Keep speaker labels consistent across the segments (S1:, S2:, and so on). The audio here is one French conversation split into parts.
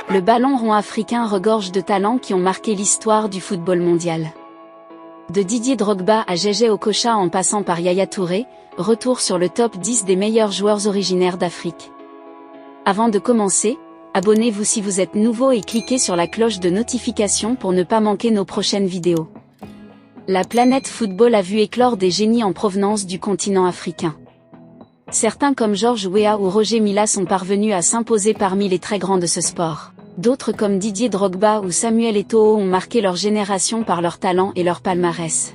S1: Le ballon rond africain regorge de talents qui ont marqué l'histoire du football mondial. De Didier Drogba à Jejé Okocha en passant par Yaya Touré, retour sur le top 10 des meilleurs joueurs originaires d'Afrique. Avant de commencer, abonnez-vous si vous êtes nouveau et cliquez sur la cloche de notification pour ne pas manquer nos prochaines vidéos. La planète football a vu éclore des génies en provenance du continent africain. Certains comme Georges Weah ou Roger Milla sont parvenus à s'imposer parmi les très grands de ce sport. D'autres comme Didier Drogba ou Samuel Eto'o ont marqué leur génération par leur talent et leur palmarès.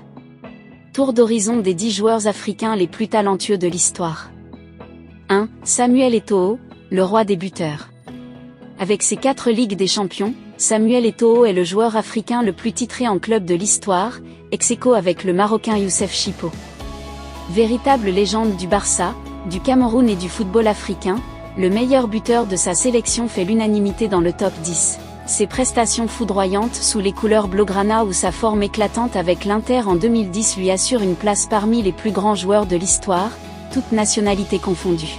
S1: Tour d'horizon des 10 joueurs africains les plus talentueux de l'histoire. 1. Samuel Eto'o, le roi des buteurs. Avec ses 4 Ligues des Champions, Samuel Eto'o est le joueur africain le plus titré en club de l'histoire, ex-aequo avec le Marocain Youssef Chippo. Véritable légende du Barça, du Cameroun et du football africain, le meilleur buteur de sa sélection fait l'unanimité dans le top 10. Ses prestations foudroyantes sous les couleurs blaugrana ou sa forme éclatante avec l'Inter en 2010 lui assurent une place parmi les plus grands joueurs de l'histoire, toutes nationalités confondues.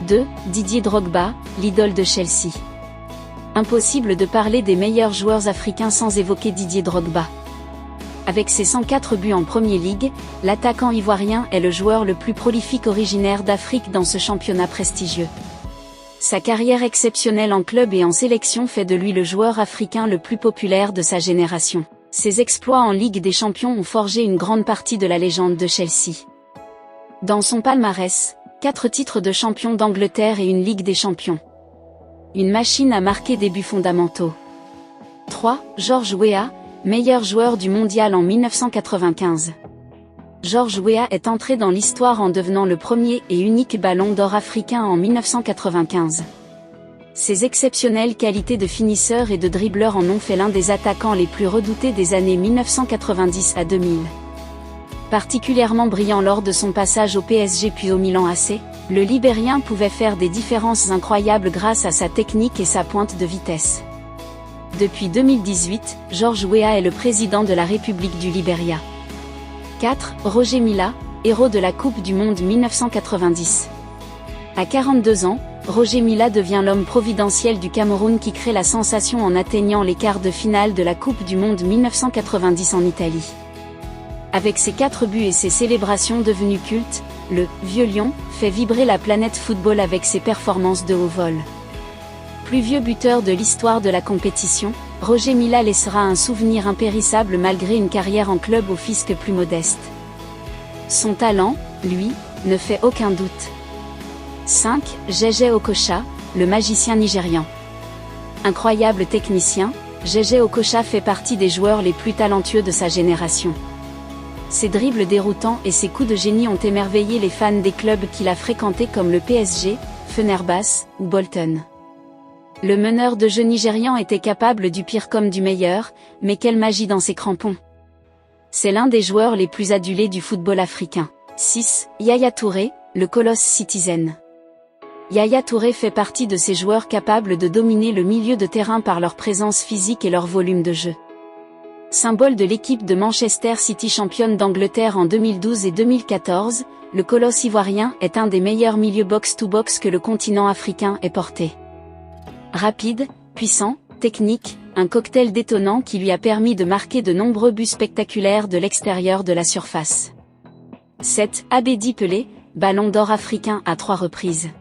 S1: 2. Didier Drogba, l'idole de Chelsea. Impossible de parler des meilleurs joueurs africains sans évoquer Didier Drogba. Avec ses 104 buts en Premier League, l'attaquant ivoirien est le joueur le plus prolifique originaire d'Afrique dans ce championnat prestigieux. Sa carrière exceptionnelle en club et en sélection fait de lui le joueur africain le plus populaire de sa génération. Ses exploits en Ligue des Champions ont forgé une grande partie de la légende de Chelsea. Dans son palmarès, 4 titres de champion d'Angleterre et une Ligue des Champions. Une machine à marquer des buts fondamentaux. 3. Georges Weah, meilleur joueur du mondial en 1995. Georges Weah est entré dans l'histoire en devenant le premier et unique ballon d'or africain en 1995. Ses exceptionnelles qualités de finisseur et de dribbleur en ont fait l'un des attaquants les plus redoutés des années 1990 à 2000. Particulièrement brillant lors de son passage au PSG puis au Milan AC, le Libérien pouvait faire des différences incroyables grâce à sa technique et sa pointe de vitesse. Depuis 2018, Georges Weah est le président de la République du Libéria. 4. Roger Milla, héros de la Coupe du Monde 1990. À 42 ans, Roger Milla devient l'homme providentiel du Cameroun qui crée la sensation en atteignant les quarts de finale de la Coupe du Monde 1990 en Italie. Avec ses 4 buts et ses célébrations devenues cultes, le « Vieux Lion » fait vibrer la planète football avec ses performances de haut vol. Plus vieux buteur de l'histoire de la compétition, Roger Milla laissera un souvenir impérissable malgré une carrière en club au fisc plus modeste. Son talent, lui, ne fait aucun doute. 5. Jejé Okocha, le magicien nigérian. Incroyable technicien, Jejé Okocha fait partie des joueurs les plus talentueux de sa génération. Ses dribbles déroutants et ses coups de génie ont émerveillé les fans des clubs qu'il a fréquentés comme le PSG, Fenerbahçe ou Bolton. Le meneur de jeu nigérian était capable du pire comme du meilleur, mais quelle magie dans ses crampons. C'est l'un des joueurs les plus adulés du football africain. 6. Yaya Touré, le colosse Citizen. Yaya Touré fait partie de ces joueurs capables de dominer le milieu de terrain par leur présence physique et leur volume de jeu. Symbole de l'équipe de Manchester City championne d'Angleterre en 2012 et 2014, le colosse ivoirien est un des meilleurs milieux box-to-box que le continent africain ait porté. Rapide, puissant, technique, un cocktail détonnant qui lui a permis de marquer de nombreux buts spectaculaires de l'extérieur de la surface. 7. Abedi Pelé, ballon d'or africain à 3 reprises.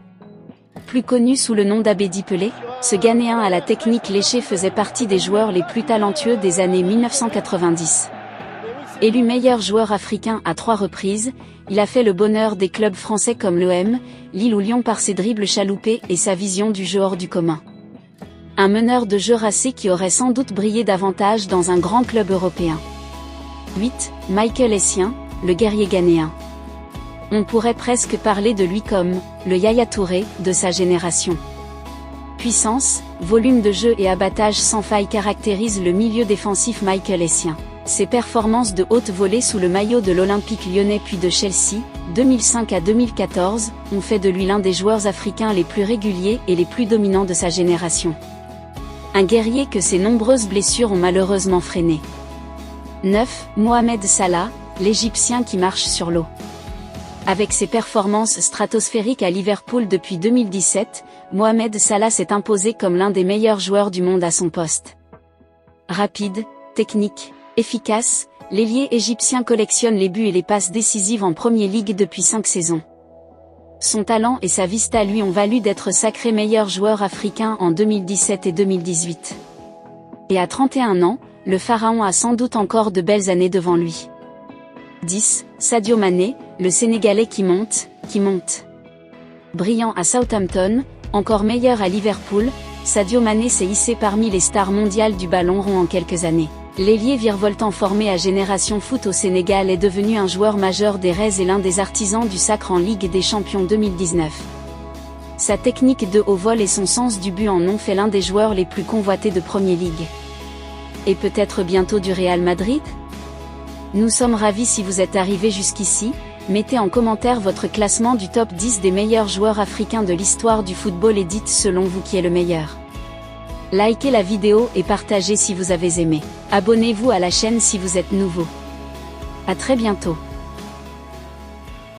S1: Plus connu sous le nom d'Abedi Pelé, ce Ghanéen à la technique léchée faisait partie des joueurs les plus talentueux des années 1990. Élu meilleur joueur africain à 3 reprises, il a fait le bonheur des clubs français comme l'OM, Lille ou Lyon par ses dribbles chaloupés et sa vision du jeu hors du commun. Un meneur de jeu racé qui aurait sans doute brillé davantage dans un grand club européen. 8. Michael Essien, le guerrier ghanéen. On pourrait presque parler de lui comme le Yaya Touré de sa génération. Puissance, volume de jeu et abattage sans faille caractérisent le milieu défensif Michael Essien. Ses performances de haute volée sous le maillot de l'Olympique lyonnais puis de Chelsea, 2005 à 2014, ont fait de lui l'un des joueurs africains les plus réguliers et les plus dominants de sa génération. Un guerrier que ses nombreuses blessures ont malheureusement freiné. 9. Mohamed Salah, l'Égyptien qui marche sur l'eau. Avec ses performances stratosphériques à Liverpool depuis 2017, Mohamed Salah s'est imposé comme l'un des meilleurs joueurs du monde à son poste. Rapide, technique, efficace, l'ailier égyptien collectionne les buts et les passes décisives en Premier League depuis 5 saisons. Son talent et sa vista lui ont valu d'être sacré meilleur joueur africain en 2017 et 2018. Et à 31 ans, le pharaon a sans doute encore de belles années devant lui. 10. Sadio Mané, le Sénégalais qui monte. Brillant à Southampton, encore meilleur à Liverpool, Sadio Mané s'est hissé parmi les stars mondiales du ballon rond en quelques années. L'ailier virevoltant formé à Génération Foot au Sénégal est devenu un joueur majeur des Reds et l'un des artisans du sacre en Ligue des Champions 2019. Sa technique de haut vol et son sens du but en ont fait l'un des joueurs les plus convoités de Premier League. Et peut-être bientôt du Real Madrid ? Nous sommes ravis si vous êtes arrivé jusqu'ici. Mettez en commentaire votre classement du top 10 des meilleurs joueurs africains de l'histoire du football et dites selon vous qui est le meilleur. Likez la vidéo et partagez si vous avez aimé. Abonnez-vous à la chaîne si vous êtes nouveau. À très bientôt.